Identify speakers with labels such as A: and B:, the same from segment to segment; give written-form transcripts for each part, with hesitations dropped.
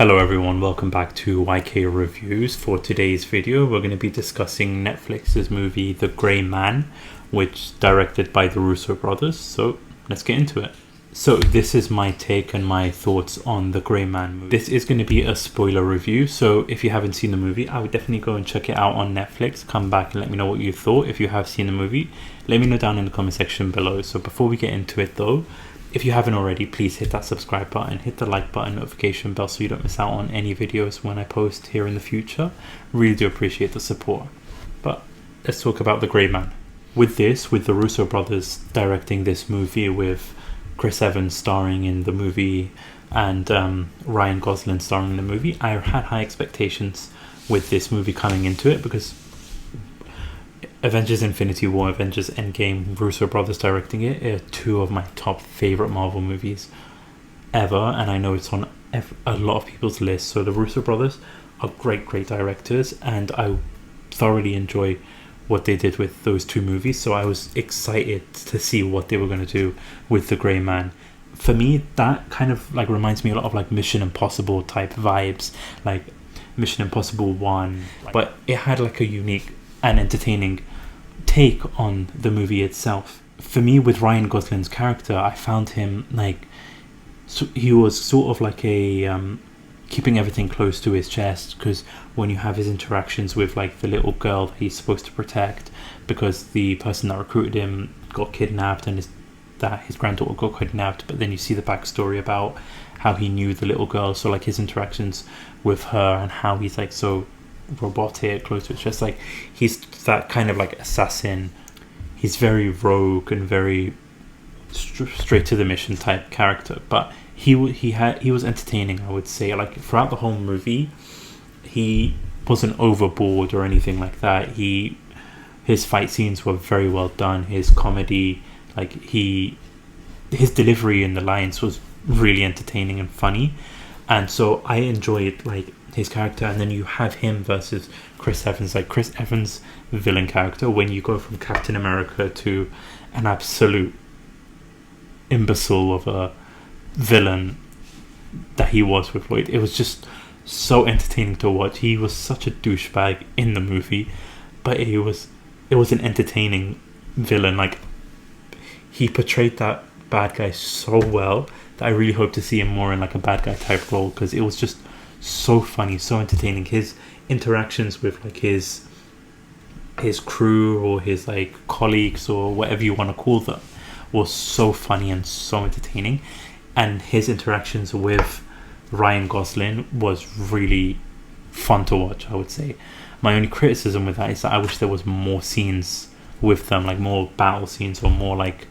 A: Hello everyone, welcome back to YK Reviews. For today's video, we're going to be discussing Netflix's movie The Gray Man, which is directed by the Russo brothers. So let's get into it. So this is my take and my thoughts on The Gray Man movie. This is going to be a spoiler review, so if you haven't seen the movie, I would definitely go and check it out on Netflix. Come back and let me know what you thought. If you have seen the movie, let me know down in the comment section below. So before we get into it though, if you haven't already, please hit that subscribe button, hit the like button, notification bell so you don't miss out on any videos when I post here in the future. Really do appreciate the support. But let's talk about The Gray Man. With the Russo brothers directing this movie, with Chris Evans starring in the movie and Ryan Gosling starring in the movie, I had high expectations with this movie coming into it because Avengers Infinity War, Avengers Endgame, Russo brothers directing it are two of my top favorite Marvel movies ever, and I know it's on a lot of people's lists. So the Russo brothers are great directors, and I thoroughly enjoy what they did with those two movies. So I was excited to see what they were going to do with The Gray Man. For me, that kind of like reminds me a lot of like Mission Impossible type vibes, like Mission Impossible 1, but it had like a unique and entertaining take on the movie itself. For me, with Ryan Gosling's character, I found him like, so he was sort of like a keeping everything close to his chest, because when you have his interactions with like the little girl that he's supposed to protect, because the person that recruited him got kidnapped and his granddaughter got kidnapped, but then you see the backstory about how he knew the little girl, so like his interactions with her and how he's like so robotic, close to it. Just like he's that kind of like assassin. He's very rogue and very straight to the mission type character, but he was entertaining, I would say. Like throughout the whole movie, he wasn't overboard or anything like that. His fight scenes were very well done. His comedy, like his delivery in the lines was really entertaining and funny, and so I enjoyed like his character. And then you have him versus Chris Evans, like Chris Evans' villain character. When you go from Captain America to an absolute imbecile of a villain that he was with Lloyd, it was just so entertaining to watch. He was such a douchebag in the movie, but it was an entertaining villain. Like he portrayed that bad guy so well that I really hope to see him more in like a bad guy type role, because it was just so funny, so entertaining. His interactions with like his crew or his like colleagues or whatever you want to call them was so funny and so entertaining, and his interactions with Ryan Gosling was really fun to watch, I would say. My only criticism with that is that I wish there was more scenes with them, like more battle scenes or more like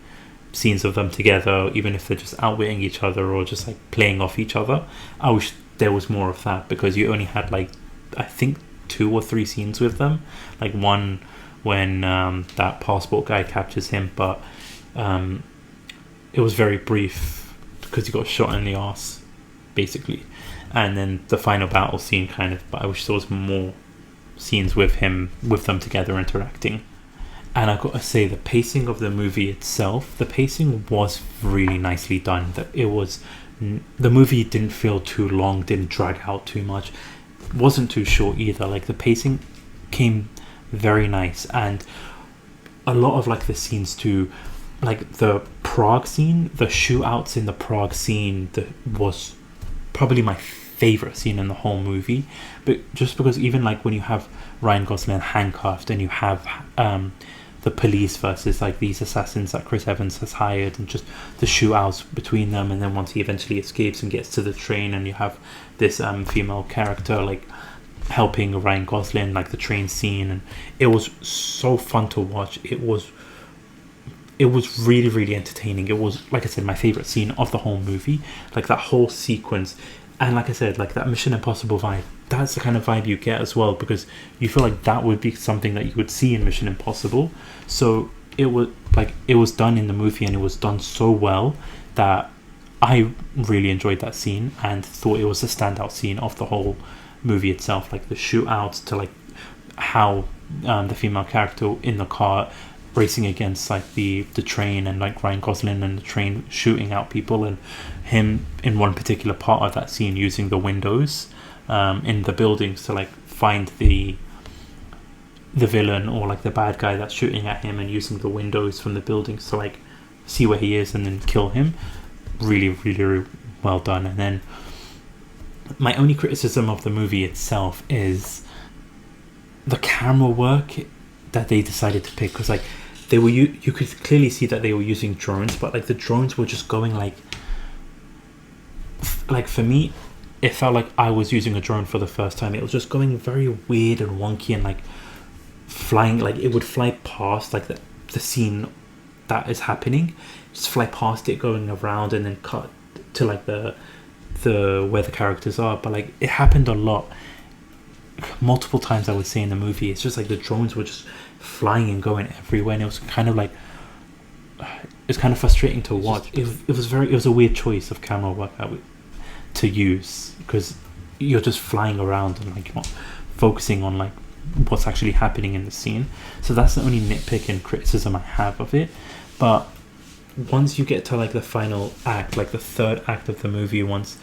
A: scenes of them together, even if they're just outwitting each other or just like playing off each other. I wish there was more of that, because you only had like I think 2 or 3 scenes with them, like one when that passport guy captures him, but it was very brief because he got shot in the arse basically, and then the final battle scene kind of, but I wish there was more scenes with them together interacting. And I gotta say, the pacing of the movie itself, the pacing was really nicely done. The movie didn't feel too long, didn't drag out too much, wasn't too short either. Like the pacing came very nice, and a lot of like the scenes too, like the Prague scene, the shootouts in the Prague scene, that was probably my favorite scene in the whole movie. But just because even like when you have Ryan Gosling handcuffed and you have the police versus like these assassins that Chris Evans has hired, and just the shootouts between them, and then once he eventually escapes and gets to the train, and you have this female character like helping Ryan Gosling, like the train scene, and it was so fun to watch. It was really entertaining. It was, like I said, my favorite scene of the whole movie, like that whole sequence. And like I said, like that Mission Impossible vibe, that's the kind of vibe you get as well, because you feel like that would be something that you would see in Mission Impossible. So it was done in the movie, and it was done so well that I really enjoyed that scene and thought it was a standout scene of the whole movie itself. Like the shootouts, to like how the female character in the car racing against like the train, and like Ryan Gosling and the train shooting out people, and him in one particular part of that scene using the windows in the buildings to like find the villain or like the bad guy that's shooting at him, and using the windows from the buildings to like see where he is and then kill him. Really, really, really well done. And then my only criticism of the movie itself is the camera work that they decided to pick, because like they were you could clearly see that they were using drones, but like the drones were just going like for me it felt like I was using a drone for the first time. It was just going very weird and wonky, and like flying, like it would fly past like the scene that is happening, just fly past it, going around, and then cut to like the where the characters are. But like it happened a lot, multiple times I would say in the movie. It's just like the drones were just flying and going everywhere, and it was kind of like it's kind of frustrating to watch. It was a weird choice of camera work to use, because you're just flying around and like you're not focusing on like what's actually happening in the scene. So that's the only nitpick and criticism I have of it. But once you get to like the final act, like the third act of the movie, once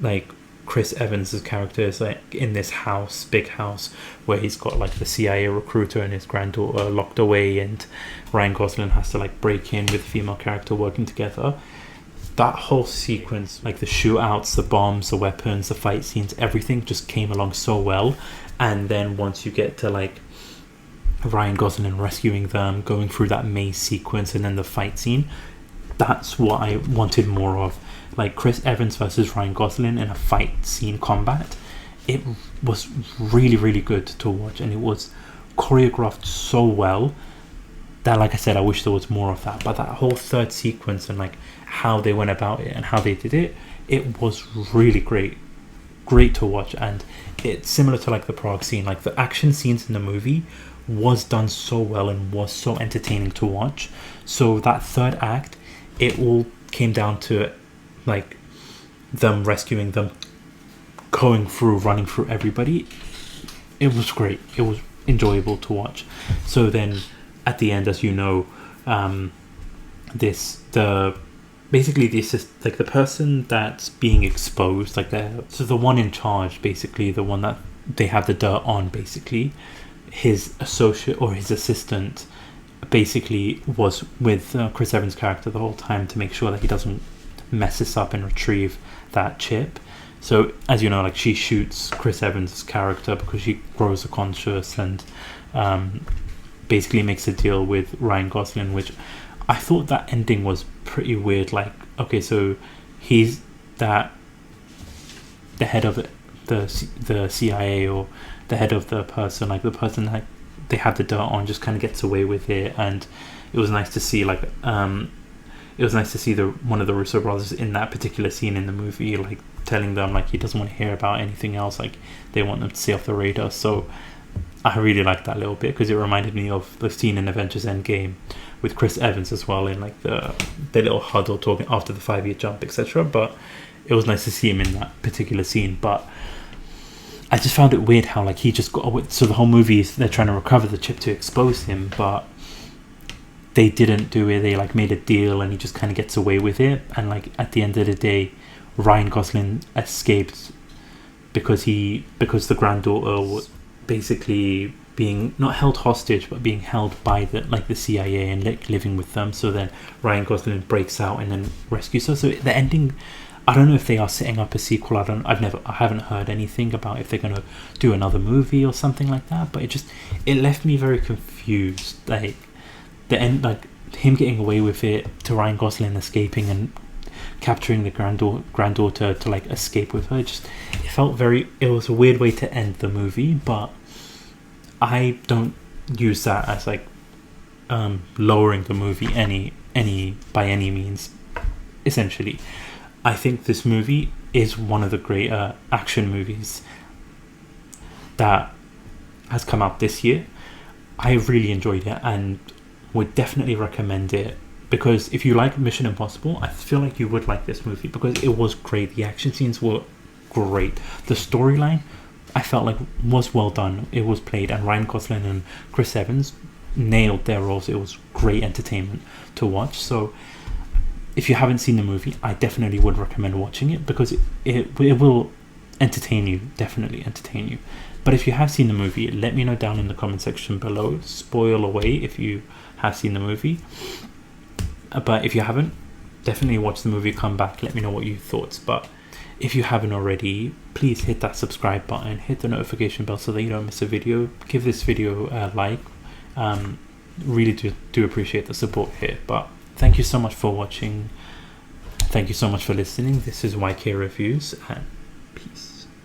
A: like Chris Evans' character is like in this house, big house, where he's got like the CIA recruiter and his granddaughter locked away, and Ryan Gosling has to like break in with a female character working together. That whole sequence, like the shootouts, the bombs, the weapons, the fight scenes, everything just came along so well. And then once you get to like Ryan Gosling rescuing them, going through that maze sequence, and then the fight scene, that's what I wanted more of. Like Chris Evans versus Ryan Gosling in a fight scene combat, it was really, really good to watch, and it was choreographed so well that, like I said, I wish there was more of that. But that whole third sequence and like how they went about it and how they did it, it was really great to watch. And it's similar to like the Prague scene, like the action scenes in the movie was done so well and was so entertaining to watch. So that third act, it all came down to like them rescuing them, running through everybody. It was great. It was enjoyable to watch. So then at the end, as you know, basically the person that's being exposed, like the one in charge, basically the one that they have the dirt on, basically his associate or his assistant basically was with Chris Evans' character the whole time to make sure that he doesn't mess this up and retrieve that chip. So as you know, like she shoots Chris Evans' character because she grows a conscience, and basically makes a deal with Ryan Gosling, which I thought that ending was pretty weird. Like, okay, so he's the head of the CIA, or the head of the person, like the person that they have the dirt on, just kind of gets away with it. And it was nice to see like it was nice to see one of the Russo brothers in that particular scene in the movie, like telling them like he doesn't want to hear about anything else, like they want them to stay off the radar. So I really liked that little bit, because it reminded me of the scene in Avengers Endgame with Chris Evans as well, in like the little huddle talking after the 5-year jump, etc. But it was nice to see him in that particular scene. But I just found it weird how like he just got away. So the whole movie is they're trying to recover the chip to expose him, but they didn't do it. They like made a deal, and he just kind of gets away with it. And like at the end of the day, Ryan Gosling escaped because the granddaughter was basically being not held hostage, but being held by the CIA and like living with them. So then Ryan Gosling breaks out and then rescues her. So the ending, I don't know if they are setting up a sequel. I haven't heard anything about if they're going to do another movie or something like that. But it left me very confused. Like the end, like him getting away with it, to Ryan Gosling escaping and capturing the granddaughter to like escape with her. It was a weird way to end the movie, but I don't use that as like lowering the movie by any means. Essentially, I think this movie is one of the greater action movies that has come out this year. I really enjoyed it and would definitely recommend it, because if you like Mission Impossible, I feel like you would like this movie, because it was great. The action scenes were great. The storyline, I felt like was well done. It was played, and Ryan Gosling and Chris Evans nailed their roles. It was great entertainment to watch. So if you haven't seen the movie, I definitely would recommend watching it, because it will entertain you, definitely entertain you. But if you have seen the movie, let me know down in the comment section below. Spoil away if you have seen the movie. But if you haven't, definitely watch the movie, come back, let me know what you thought. But if you haven't already, please hit that subscribe button, hit the notification bell so that you don't miss a video. Give this video a like. Really do appreciate the support here. But thank you so much for watching. Thank you so much for listening. This is YK Reviews, and peace.